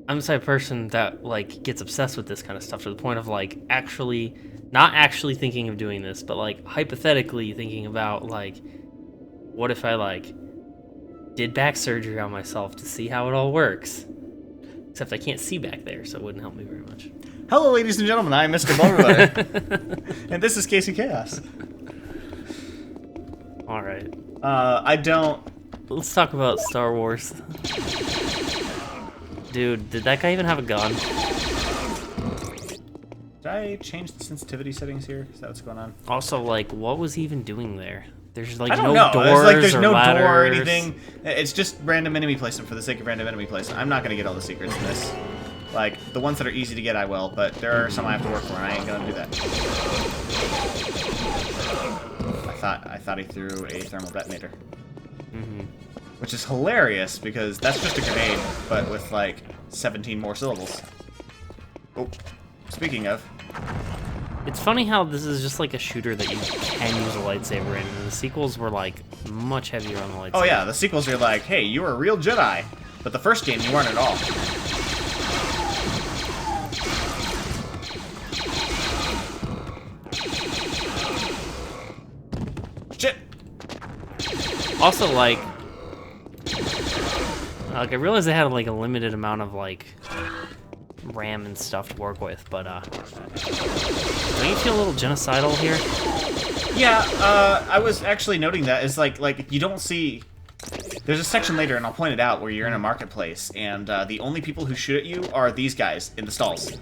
I'm the type of person that like gets obsessed with this kind of stuff to the point of like not actually thinking of doing this, but like hypothetically thinking about like, what if I like did back surgery on myself to see how it all works? Except I can't see back there, so it wouldn't help me very much. Hello, ladies and gentlemen. I'm Mr. Bullrunner, and this is Casey Chaos. All right. Let's talk about Star Wars. Dude, did that guy even have a gun? Did I change the sensitivity settings here? Is that what's going on? Also, like, what was he even doing there? There's like I don't no know. doors There's or no ladders. door or anything. It's just random enemy placement for the sake of random enemy placement. I'm not gonna get all the secrets in this. Like, the ones that are easy to get, I will, but there are some I have to work for, and I ain't gonna do that. I thought he threw a thermal detonator. Which is hilarious, because that's just a grenade, but with, like, 17 more syllables. Oh, speaking of... It's funny how this is just like a shooter that you can use a lightsaber in, and the sequels were, like, much heavier on the lightsaber. Oh yeah, the sequels are like, hey, you were a real Jedi, but the first game, you weren't at all. Shit! Also, like, I realized they had, like, a limited amount of, like, RAM and stuff to work with, but, don't you feel a little genocidal here? Yeah, I was actually noting that, is like, you don't see... There's a section later, and I'll point it out, where you're in a marketplace, and the only people who shoot at you are these guys in the stalls.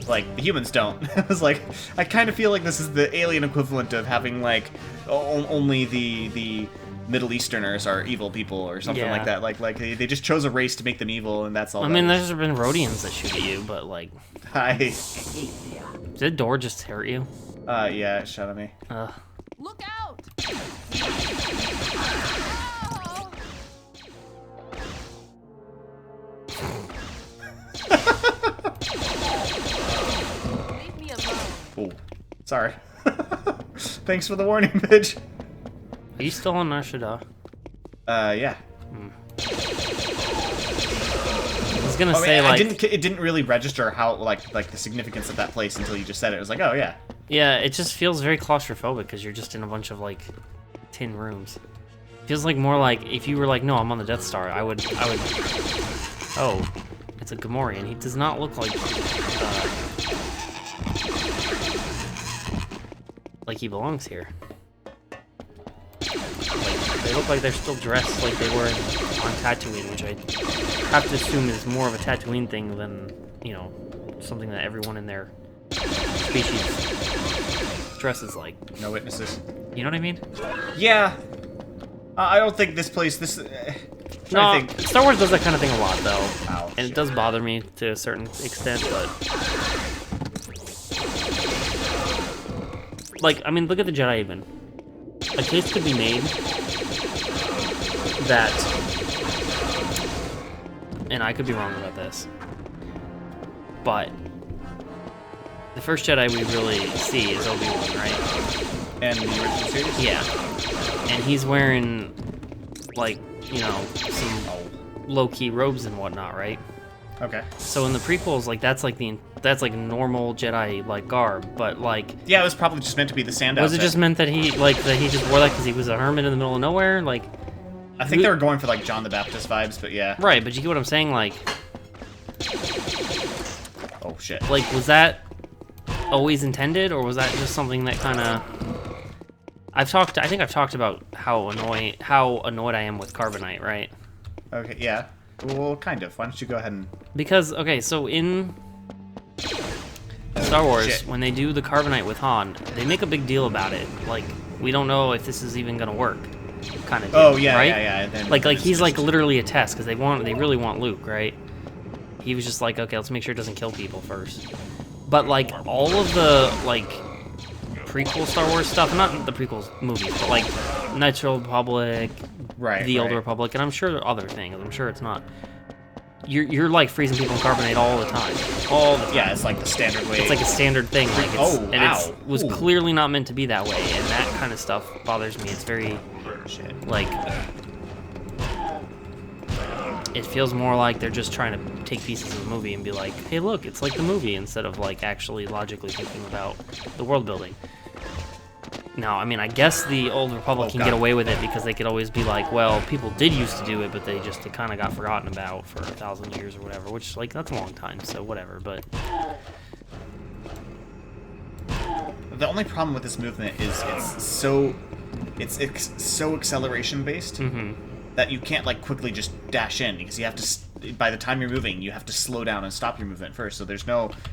Like, the humans don't. I was like, I kind of feel like this is the alien equivalent of having, like, only the Middle Easterners are evil people or something like that. Like they just chose a race to make them evil, and that's all. I mean, there's been Rhodians that shoot at you, but like... Did the door just hurt you? Yeah, it shot at me. Look out! Leave me alone. Oh, sorry. Thanks for the warning, bitch. Are you still on Narshada? Yeah. I was gonna say, like... It didn't really register how, like the significance of that place until you just said it. It was like, oh, yeah. Yeah, it just feels very claustrophobic, because you're just in a bunch of, like, tin rooms. Feels like more like, if you were like, no, I'm on the Death Star, I would... Oh, it's a Gamorrean. He does not look like he belongs here. They look like they're still dressed like they were on Tatooine, which I have to assume is more of a Tatooine thing than, you know, something that everyone in their species dresses like. No witnesses. You know what I mean? Yeah. I don't think this place... No, Star Wars does that kind of thing a lot, though. Ow, and it does bother me to a certain extent, but... Like, I mean, look at the Jedi, even. A case could be made that... And I could be wrong about this. But... The first Jedi we really see is Obi-Wan, right? And the original series? Yeah. And he's wearing, like, you know, some low-key robes and whatnot, right? Okay. So in the prequels, like, that's like normal Jedi, like, garb, but, like... Yeah, it was probably just meant to be the sand Was outfit. it just meant that he just wore that because he was a hermit in the middle of nowhere? Like... I think they were going for, like, John the Baptist vibes, but yeah. Right, but you get what I'm saying? Like... Oh, shit. Like, was that always intended, or was that just something that kind of... I think I've talked about how annoyed I am with carbonite, right? Okay, yeah. Well, kind of. Why don't you go ahead and... Because, okay, so in Star Wars, when they do the carbonite with Han, they make a big deal about it. Like, we don't know if this is even gonna work, kind of deal, oh, yeah, right? yeah. Then like he's like literally a test, because they really want Luke, right? He was just like, okay, let's make sure it doesn't kill people first. But, like, all of the, like, prequel Star Wars stuff, not the prequel movies, but, like, Knights of the Republic, the Old Republic, and I'm sure there are other things. I'm sure it's not. You're like freezing people in carbonate all the time. All the time. Yeah, it's like the standard way. It's like a standard thing. Like it was Ooh. clearly not meant to be that way, and that kind of stuff bothers me. It's very, like, it feels more like they're just trying to take pieces of the movie and be like, hey, look, it's like the movie, instead of like actually logically thinking about the world building. Now, I mean, I guess the Old Republic can get away with it because they could always be like, well, people did used to do it, but they kind of got forgotten about for 1,000 years or whatever, which, like, that's a long time, so whatever, but... The only problem with this movement is it's so acceleration based that you can't like quickly just dash in, because you have to, by the time you're moving, you have to slow down and stop your movement first. So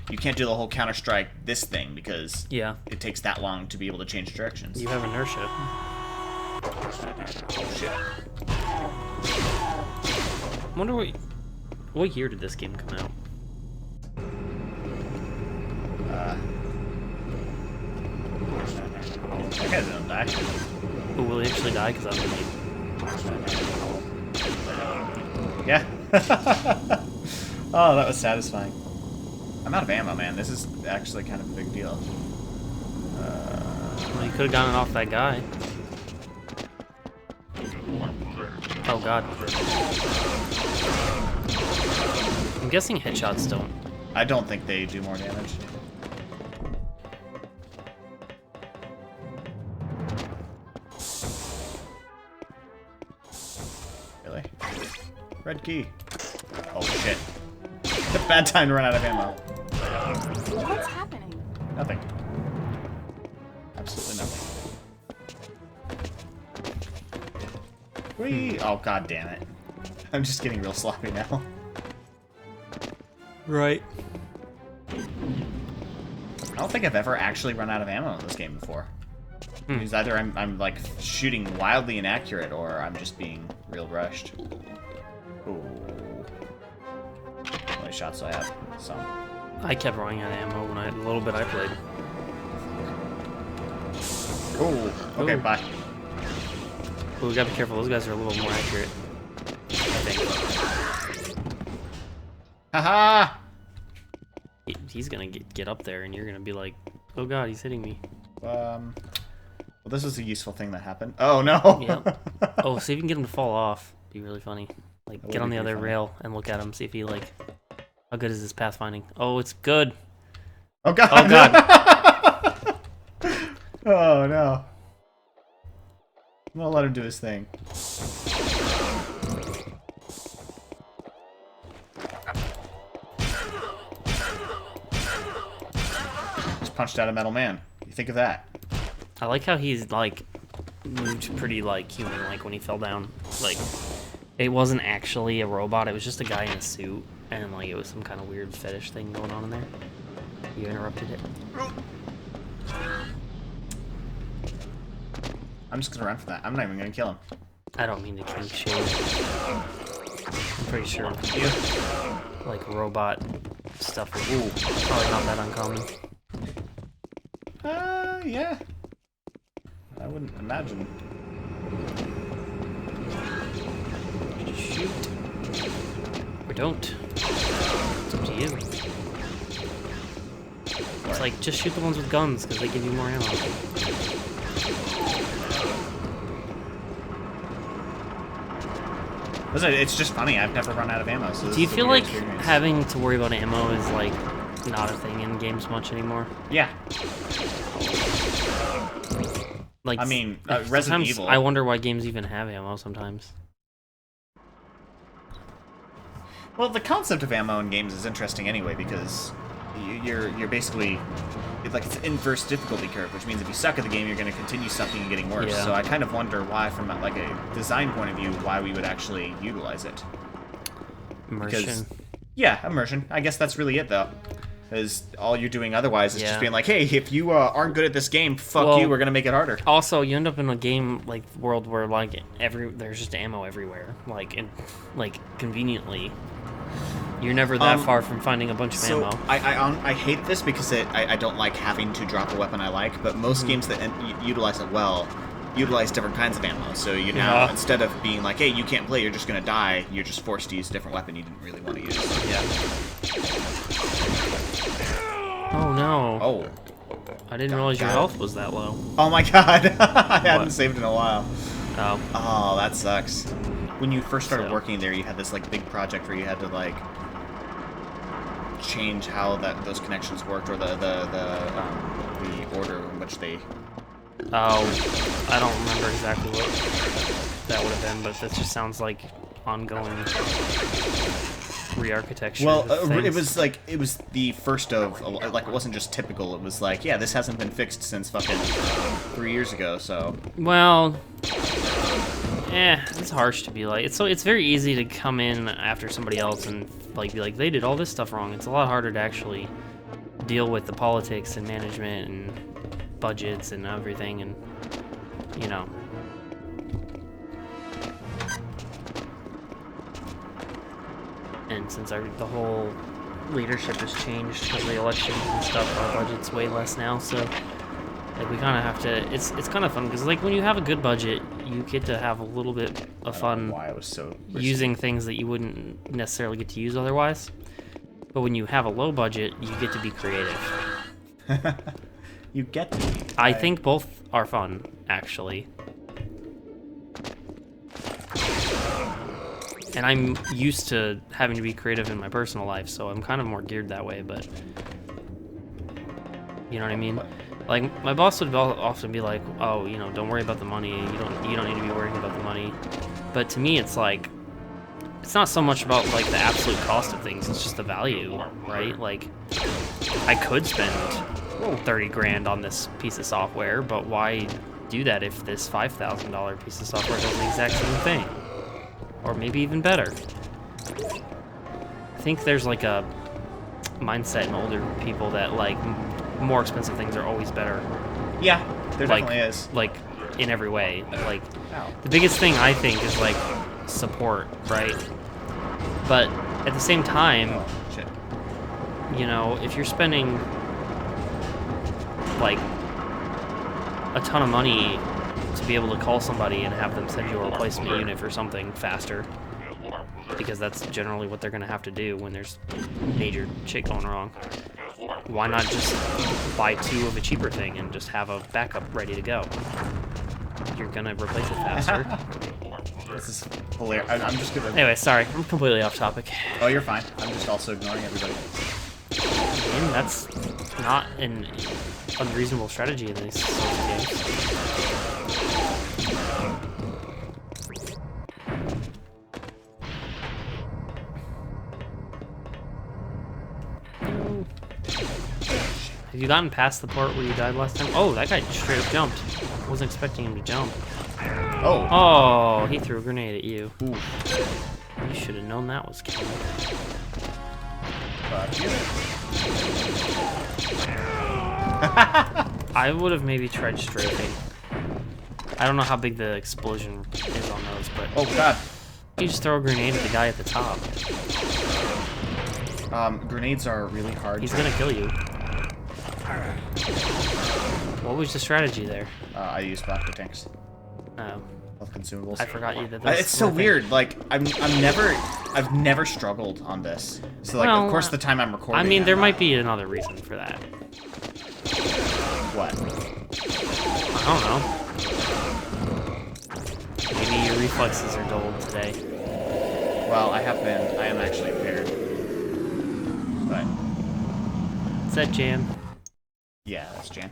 you can't do the whole Counter-Strike this thing, because it takes that long to be able to change directions. You have inertia. Oh shit. I wonder what year did this game come out? That guy didn't die. Oh, will he actually die? Because I'm like... Yeah. Oh, that was satisfying. I'm out of ammo, man. This is actually kind of a big deal. Well, you could have gotten it off that guy. Oh, God. I'm guessing headshots don't. I don't think they do more damage. Really? Red key. Oh shit. Bad time to run out of ammo. What's happening? Nothing. Absolutely nothing. Whee! Oh, god damn it. I'm just getting real sloppy now. Right. I don't think I've ever actually run out of ammo in this game before. Because either I'm like shooting wildly inaccurate, or I'm just being real rushed. Ooh. How many shots do I have? Some. I kept running out of ammo when the little bit I played. Ooh. Okay, Ooh. bye. But we gotta be careful, those guys are a little more accurate. I think. Haha! He's gonna get up there, and you're gonna be like, oh god, he's hitting me. Well, this is a useful thing that happened. Oh, no! Yep. Oh, see if you can get him to fall off. Be really funny. Like, That get would on be the pretty other funny. rail and look at him, see if he, like... How good is his pathfinding? Oh, it's good! Oh, God! Oh, God! Oh, no. I'm gonna let him do his thing. Just punched out a metal man. You think of that? I like how he's, like, moved pretty, like, human-like when he fell down. Like, it wasn't actually a robot, it was just a guy in a suit, and, like, it was some kind of weird fetish thing going on in there. You interrupted it. I'm just gonna run for that. I'm not even gonna kill him. I don't mean to kink shame. I'm pretty sure, like, robot stuff is probably not that uncommon. Yeah. I wouldn't imagine. Shoot. Or don't. It's up to you. It's like, just shoot the ones with guns, because they give you more ammo. Listen, it's just funny. I've never run out of ammo. So Do you this is a feel weird like experience. having to worry about ammo is, like, not a thing in games much anymore? Yeah. Like, I mean, Resident sometimes Evil. I wonder why games even have ammo sometimes. Well, the concept of ammo in games is interesting anyway, because you're basically like it's an inverse difficulty curve, which means if you suck at the game, you're going to continue sucking and getting worse. Yeah. So I kind of wonder why, from like a design point of view, why we would actually utilize it. Immersion. Because, yeah, immersion. I guess that's really it, though. Because all you're doing otherwise is Yeah. just being like, hey, if you aren't good at this game, fuck Well, you, we're going to make it harder. Also, you end up in a game like world where like there's just ammo everywhere, like conveniently. You're never that far from finding a bunch of So ammo. I hate this because I don't like having to drop a weapon I like, but most games that utilize it well utilize different kinds of ammo. So you now, instead of being like, hey, you can't play, you're just going to die, you're just forced to use a different weapon you didn't really want to use. Yeah. Oh no. Oh. I didn't realize your health was that low. Oh my god. I hadn't saved in a while. Oh. Oh, that sucks. when you first started So- working there, you had this like big project where you had to like change how those connections worked, or the order in which they. Oh, I don't remember exactly what that would have been, but that just sounds like ongoing re-architecture. Well, of things. it was the first of like it wasn't just typical. It was like, yeah, this hasn't been fixed since fucking 3 years ago. So Well, it's harsh to be like. It's very easy to come in after somebody else and like be like they did all this stuff wrong. It's a lot harder to actually deal with the politics and management and budgets and everything, and you know. And since the whole leadership has changed because of the elections and stuff, our budget's way less now. So like we kind of have to. It's kind of fun because like when you have a good budget, you get to have a little bit of I don't fun know why I was so using things that you wouldn't necessarily get to use otherwise. But when you have a low budget, you get to be creative. You get to be. I think both are fun, actually. And I'm used to having to be creative in my personal life, so I'm kind of more geared that way, but you know what I mean? Like my boss would often be like, "Oh, you know, don't worry about the money. You don't need to be worrying about the money." But to me, it's like it's not so much about like the absolute cost of things, it's just the value, right? Like I could spend 30 grand on this piece of software, but why do that if this $5,000 piece of software does the exact same thing? Or maybe even better. I think there's like a mindset in older people that like more expensive things are always better. Yeah, there Like- definitely is. Like in every way. Like Ow. the biggest thing I think is like support, right? But at the same time, Oh, shit. you know, if you're spending like a ton of money to be able to call somebody and have them send you a replacement unit for something faster, because that's generally what they're going to have to do when there's major shit going wrong, why not just buy two of a cheaper thing and just have a backup ready to go? You're going to replace it faster. This is hilarious. I'm just gonna. Anyway, sorry, I'm completely off topic. Oh, you're fine. I'm just also ignoring everybody. And that's not an unreasonable strategy in these sorts of games. Have you gotten past the part where you died last time? Oh, that guy straight up jumped. Wasn't expecting him to jump. Oh. Oh, he threw a grenade at you. Ooh. You should have known that was coming. Fuck you. I would have maybe tried strafing. I don't know how big the explosion is on those, but Oh god. you just throw a grenade at the guy at the top. Grenades are really hard. He's gonna kill you. What was the strategy there? I use black tanks. Oh, Health consumables. I forgot you that. That's It's so the thing. weird. Like I've never struggled on this. So like, Well, of course, the time I'm recording. I mean, I'm there not- might be another reason for that. What? I don't know. Maybe your reflexes are dulled today. Well, I am actually impaired. But Is that Jan? yeah, that's Jan.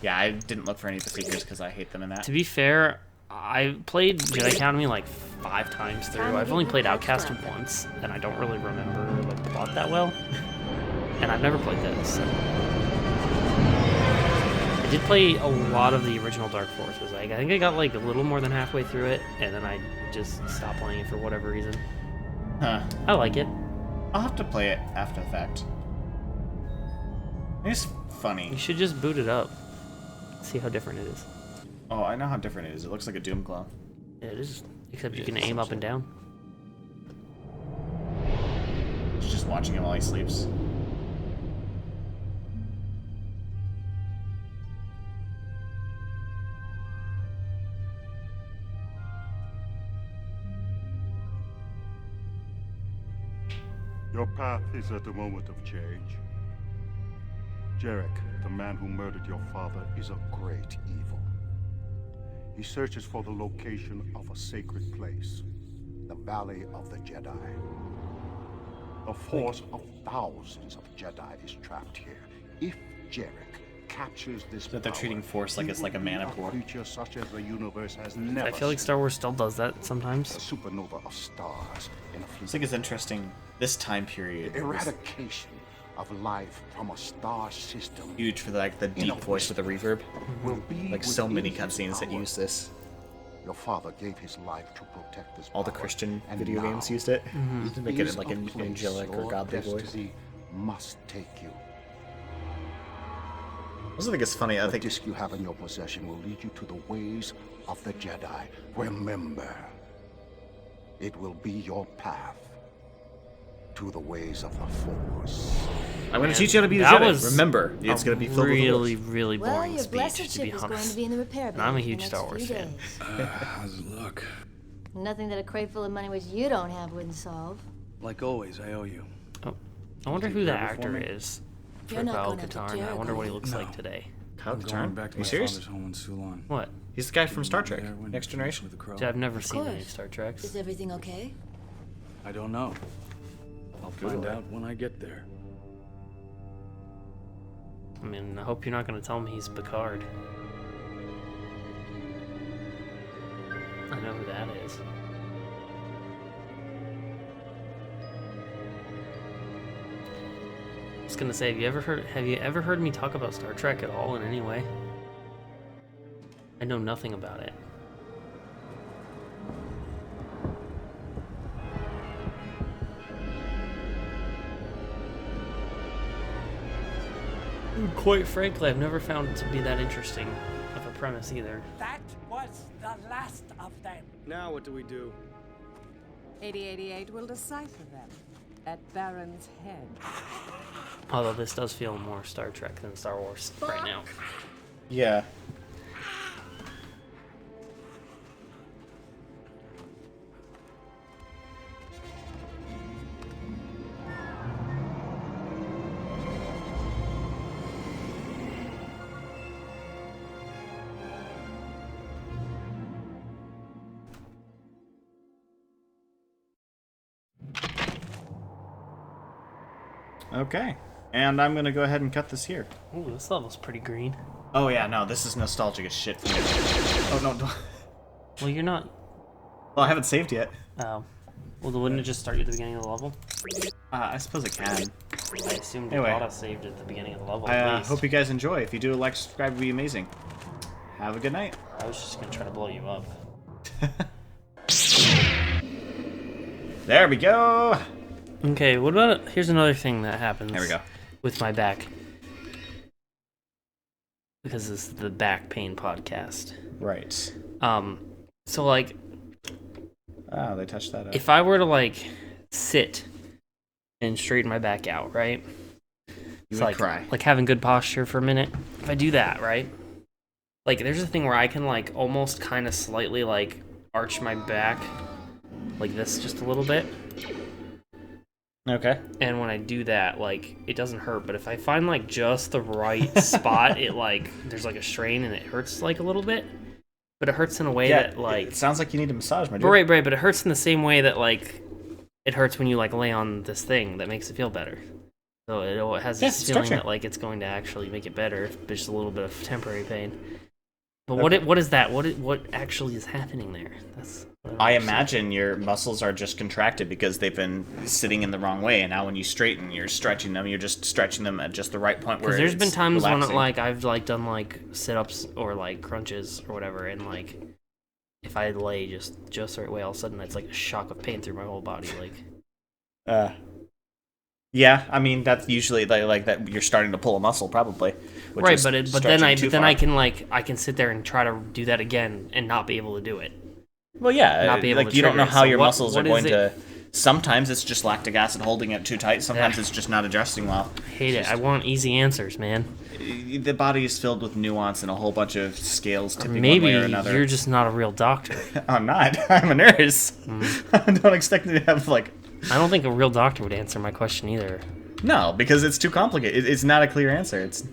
Yeah, I didn't look for any of the secrets because I hate them in that. To be fair, I played Jedi Academy like 5 times through. I've only played Outcast once, and I don't really remember the plot that well. And I've never played this. So. I did play a lot of the original Dark Forces. Like, I think I got like a little more than halfway through it, and then I just stopped playing it for whatever reason. Huh. I like it. I'll have to play it after the fact. It's funny. You should just boot it up. See how different it is. Oh, I know how different it is. It looks like a Doom clone. Yeah, it is. Except you It can is aim up and down. Just watching him while he sleeps. Your path is at a moment of change. Jarek, the man who murdered your father, is a great evil. He searches for the location of a sacred place, the Valley of the Jedi. The force of thousands of Jedi is trapped here. If Jarek captures this That they're treating Force like it's like a mana pool. creature such as the universe has never I feel like Star Wars still does that a sometimes. supernova of stars in a I fleet. think it's interesting. This time period The is eradication of life from a star system huge for like the deep voice with the reverb. will be Like so many within his cutscenes that power. use this. Your father gave his life to protect this All the power, Christian and video now games used it. Mm-hmm. To make is it like a an place angelic or your godly voice. destiny must take you. I also think it's funny. I The think disc you have in your possession will lead you to the ways of the Jedi. Remember, it will be your path to the ways of the Force. I'm going to teach you how to be a That Jedi. was Remember, it's going to be filled really, with really Well, boring your speech, blessed to be ship is going to honest. be in the repair bay I'm a for the huge next Star Wars few fan. days. How's it look? Nothing that a crate full of money which you don't have wouldn't solve. Like always, I owe you. Oh, I wonder who the actor is for You're not Kyle going after Katarn. I wonder what he looks No. like today. Kyle I'm going Katarn? back to Are you my serious? father's home in Sulan. What? He's the guy from Star Trek, There when Next he Generation. finished with the crow. See, I've never seen any course. Star Treks. Is everything okay? I don't know. I'll find out when I get there. I mean, I hope you're not going to tell me he's Picard. I know who that is. I was gonna say, have you ever heard me talk about Star Trek at all in any way? I know nothing about it. Quite frankly, I've never found it to be that interesting of a premise either. That was the last of them. Now what do we do? 8088 will decipher them at Baron's Head. Although this does feel more Star Trek than Star Wars right now. Yeah. Okay. And I'm going to go ahead and cut this here. Ooh, this level's pretty green. Oh, yeah, no, this is nostalgic as shit for me. Oh, no, don't. Well, you're not. Well, I haven't saved yet. Oh. Well, wouldn't it just start you at the beginning of the level? I suppose it can. I assumed Anyway. it auto saved at the beginning of the level. I at least. hope you guys enjoy. If you do, like, subscribe would be amazing. Have a good night. I was just gonna try to blow you up. There we go. Okay, what about here's another thing that happens. There we go. With my back. Because this is the back pain podcast. Right. So like Oh, they touched that up. if I were to like sit and straighten my back out, right? You It's would like cry. like having good posture for a minute. If I do that, right? Like there's a thing where I can like almost kind of slightly like arch my back like this just a little bit. Okay. And when I do that, like, it doesn't hurt, but if I find, like, just the right spot, it, like, there's, like, a strain and it hurts, like, a little bit. But it hurts in a way that, like... it sounds like you need a massage, my dude. Right, but it hurts in the same way that, like, it hurts when you, like, lay on this thing that makes it feel better. So it has this feeling stretching. that, like, it's going to actually make it better, but just a little bit of temporary pain. But what is that? What actually is happening there? That's what I don't understand. imagine your muscles are just contracted because they've been sitting in the wrong way, and now when you straighten, you're stretching them. You're just stretching them at just the right point where Because there's it's been times relaxing. when like I've like done like sit-ups or like crunches or whatever, and like if I lay just the right way, all of a sudden it's like a shock of pain through my whole body. Like Yeah, I mean that's usually like that. You're starting to pull a muscle, probably. which right, is but then stretching I too then far. I can like I can sit there and try to do that again and not be able to do it. Well, yeah, not be able like to you don't know trigger it. how So your what- muscles what are is going to. Sometimes it's just lactic acid holding it too tight. Sometimes Yeah. it's just not adjusting well. I hate it. I want easy answers, man. The body is filled with nuance and a whole bunch of scales Or tipping maybe one way or another. you're just not a real doctor. I'm not. I'm a nurse. I don't expect me to have like. I don't think a real doctor would answer my question either. No, because it's too complicated. It's not a clear answer. It's.